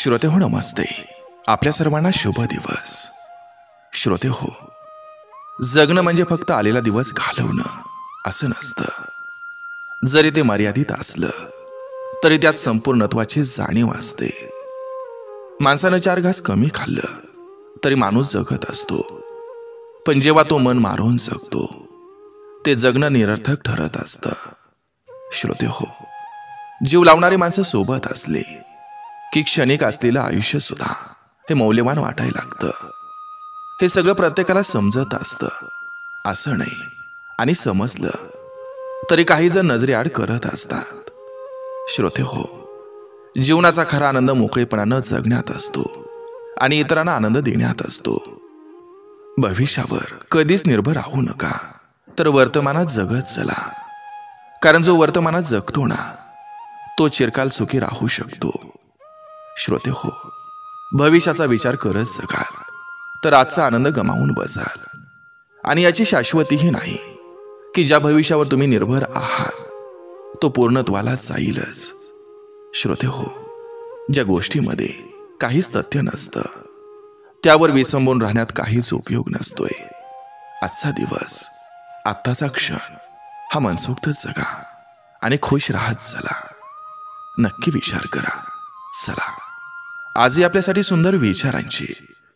श्रोते हो नमस्ते. आपल्या सर्वांना शुभ दिवस. श्रोते हो, जगणं म्हणजे फक्त आलेला दिवस घालवणं असं नसतं. जरी ते मर्यादित असलं तरी त्यात संपूर्णत्वाची जाणीव असते. माणसानं 4 घास कमी खाल्लं तरी माणूस जगत असतो, पण जेव्हा तो मन मारून जगतो ते जगणं निरर्थक ठरत असतं. श्रोते हो, जीव लावणारी माणसं सोबत असले की क्षणिक असलेलं आयुष्य सुद्धा हे मौल्यवान वाटायला लागतं. हे सगळं प्रत्येकाला समजत असतं असं नाही, आणि समजलं तरी काही जण नजरेआड करत असतात. श्रोते हो, जीवनाचा खरा आनंद मोकळेपणानं जगण्यात असतो आणि इतरांना आनंद देण्यात असतो. भविष्यावर कधीच निर्भर राहू नका, तर वर्तमानात जगत चला. कारण जो वर्तमानात जगतो ना, तो चिरकाल सुखी राहू शकतो. श्रोते हो, भविष्याचा विचार करत जगाल तर आजचा आनंद गमावून बसाल. आणि याची शाश्वतीही नाही की ज्या भविष्यावर तुम्ही निर्भर आहात तो पूर्णत्वाला जाईलच. श्रोते हो, ज्या गोष्टीमध्ये काहीच तथ्य नसतं त्यावर विसंबून राहण्यात काहीच उपयोग नसतोय. आजचा दिवस, आत्ताचा क्षण हा मनसोक्त जगा आणि खुश राहत चला. नक्की विचार करा. चला, आजही आपल्यासाठी सुंदर विचारांची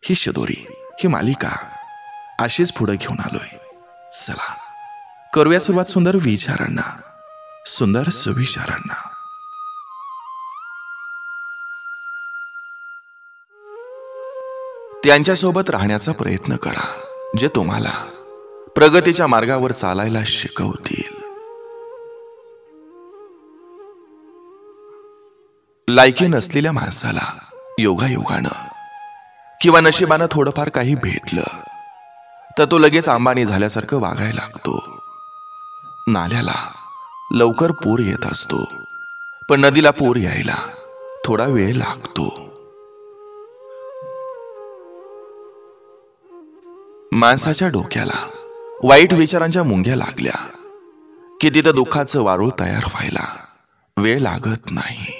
ही शिदोरी, ही मालिका अशीच पुढे घेऊन आलोय. चला, करूया सुरुवात सुंदर विचारांना, सुंदर सुविचारांना. त्यांच्यासोबत राहण्याचा प्रयत्न करा जे तुम्हाला प्रगतीच्या मार्गावर चालायला शिकवतील. लायकी नसलेल्या माणसाला योगायोगानं किंवा नशिबानं थोडंफार काही भेटलं तर तो लगेच अंबानी झाल्यासारखं वागायला लागतो. नाल्याला लवकर पूर येत असतो, पण नदीला पूर यायला थोडा वेळ लागतो. माणसाच्या डोक्याला वाईट विचारांच्या मुंग्या लागल्या की तिथं दुःखाचं वारूळ तयार व्हायला वेळ लागत नाही.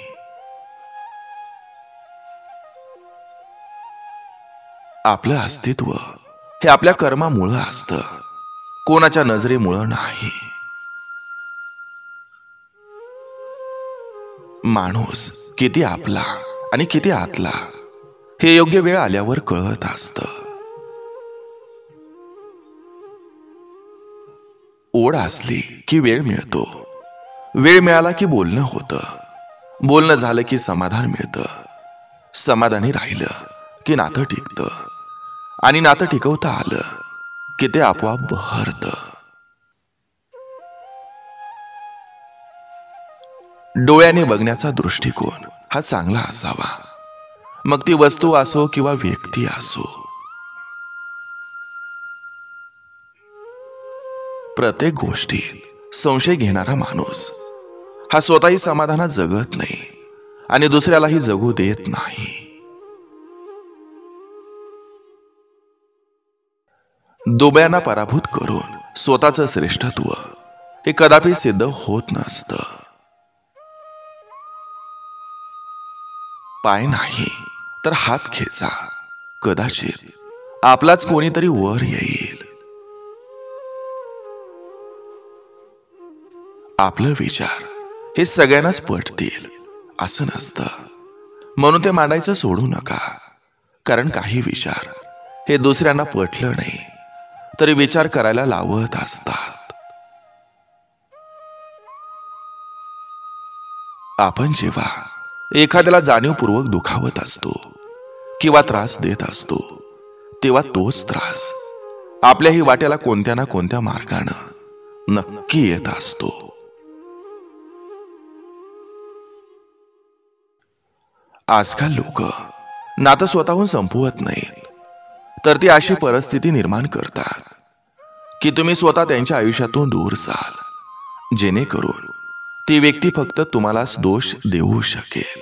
आपलं अस्तित्व हे आपल्या कर्मामुळं असतं, कोणाच्या नजरेमुळं नाही. माणूस किती आपला आणि किती आतला हे योग्य वेळ आल्यावर कळत असतं. ओढ असली की वेळ मिळतो, वेळ मिळाला की बोलणं होतं, बोलणं झालं की समाधान मिळतं, समाधानी राहिलं की नातं टिकतं, आणि नातं टिकवता आलं की ते आपोआप बहरतं. डोळ्याने बघण्याचा दृष्टिकोन हा चांगला असावा, मग ती वस्तू असो किंवा व्यक्ती असो. प्रत्येक गोष्टीत संशय घेणारा माणूस हा स्वतःही समाधानात जगत नाही आणि दुसऱ्यालाही जगू देत नाही. दुबळ्यांना पराभूत करून स्वतःचं श्रेष्ठत्व हे कदापि सिद्ध होत नसतं. पाय नाही तर हात खेचा, कदाचित आपलाच कोणीतरी वर येईल. आपलं विचार हे सगळ्यांनाच पटतील असं नसतं, म्हणून ते मांडायचं सोडू नका. कारण काही विचार हे दुसऱ्यांना पटलं नाही तरी विचार करायला लावत असतात. आपण जेव्हा एखाद्याला जाणीवपूर्वक दुखावत असतो किंवा त्रास देत असतो, तेव्हा तोच त्रास आपल्याही वाट्याला कोणत्या ना कोणत्या मार्गानं नक्की येत असतो. आजकाल लोक नातं स्वतःहून संपवत नाहीत, तर ती अशी परिस्थिती निर्माण करतात की तुम्ही स्वतः त्यांच्या आयुष्यातून दूर जाल, जेणेकरून ती व्यक्ती फक्त तुम्हालाच दोष देऊ शकेल.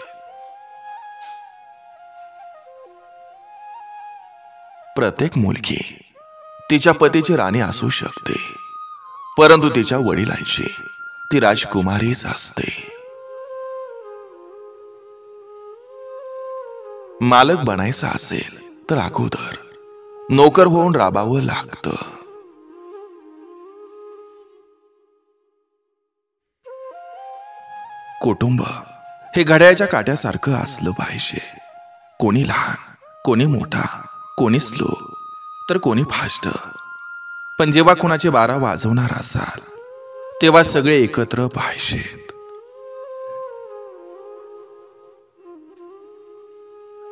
प्रत्येक मुलगी तिच्या पतीची राणी असू शकते, परंतु तिच्या वडिलांची ती राजकुमारीच असते. मालक बनायचं असेल तर अगोदर नोकर होऊन राबावं लागतं. कुटुंब हे घड्याळ्याच्या काट्यासारखं असलं पाहिजे. कोणी लहान, कोणी मोठा, कोणी स्लो तर कोणी फास्ट. पण जेव्हा कोणाचे 12 वाजवणार असाल तेव्हा सगळे एकत्र पाहिजेत.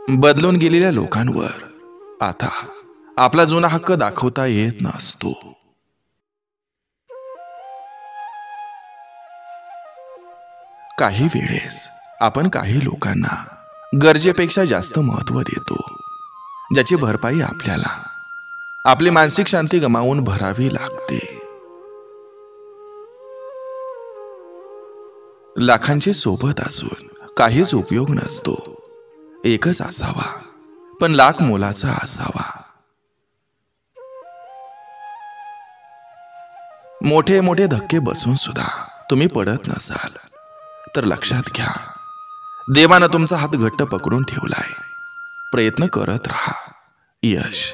बदलून गेलेल्या लोकांवर आता आपला जुना हक्क दाखवता येत नसतो. काही वेळेस आपण काही लोकांना गरजेपेक्षा जास्त महत्त्व देतो, ज्याची भरपाई आपल्याला आपली मानसिक शांती गमावून भरावी लागते. लाखांची सोबत असून काहीच उपयोग नसतो. एकच असावा पण लाख मोलाचा असावा. मोठे मोठे धक्के बसून सुद्धा तुम्ही पडत नसाल तर लक्षात घ्या, देवानं तुमचा हात घट्ट पकडून ठेवलाय. प्रयत्न करत राहा. यश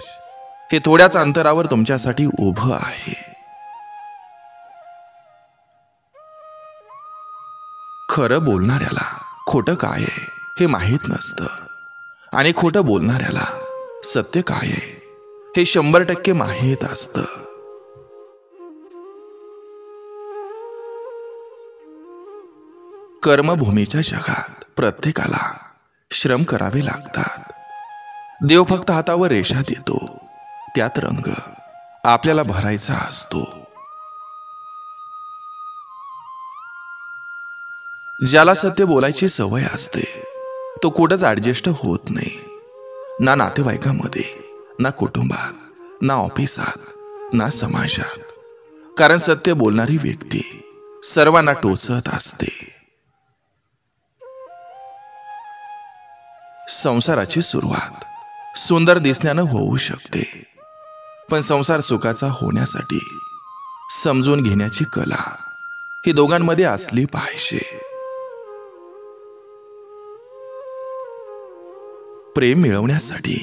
हे थोड्याच अंतरावर तुमच्यासाठी उभं आहे. खरं बोलणाऱ्याला खोटं काय आहे हे माहीत नसतं आणि खोटं बोलणाऱ्याला सत्य काय आहे हे 100% माहीत असतं. कर्मभूमीच्या जगात प्रत्येकाला श्रम करावे लागतात. देव फक्त हातावर रेषा देतो, त्यात रंग आपल्याला भरायचा असतो. ज्याला सत्य बोलायची सवय असते तो कुठंच ऍडजस्ट होत नाही. ना नातेवाईकामध्ये, ना कुटुंबात, ना ऑफिसात, ना समाजात. कारण सत्य बोलणारी व्यक्ती सर्वांना टोचत असते. संसाराची सुरुवात सुंदर दिसण्यानं होऊ शकते, पण संसार सुखाचा होण्यासाठी समजून घेण्याची कला ही दोघांमध्ये असली पाहिजे. प्रेम मिळवण्यासाठी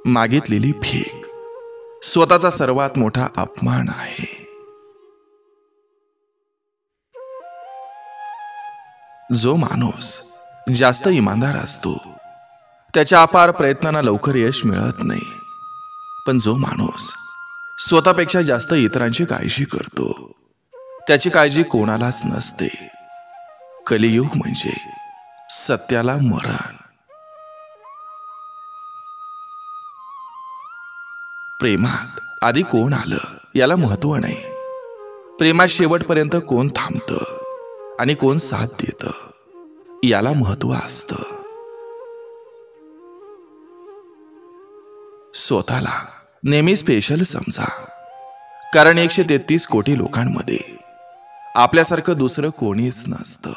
मागितलेली भीक स्वतःचा सर्वात मोठा अपमान आहे. जो माणूस जास्त इमानदार असतो त्याच्या अपार प्रयत्नांना लवकर यश मिळत नाही. पण जो माणूस स्वतःपेक्षा जास्त इतरांची काळजी करतो त्याची काळजी कोणालाच नसते. कलियुग म्हणजे सत्याला मरण. प्रेमात आधी कोण आलं याला महत्व नाही. प्रेमात शेवटपर्यंत कोण थांबतं आणि कोण साथ देतं याला महत्व असतं. स्वतःला नेहमी स्पेशल समजा, कारण 133 कोटी लोकांमध्ये आपल्यासारखं दुसरं कोणीच नसतं.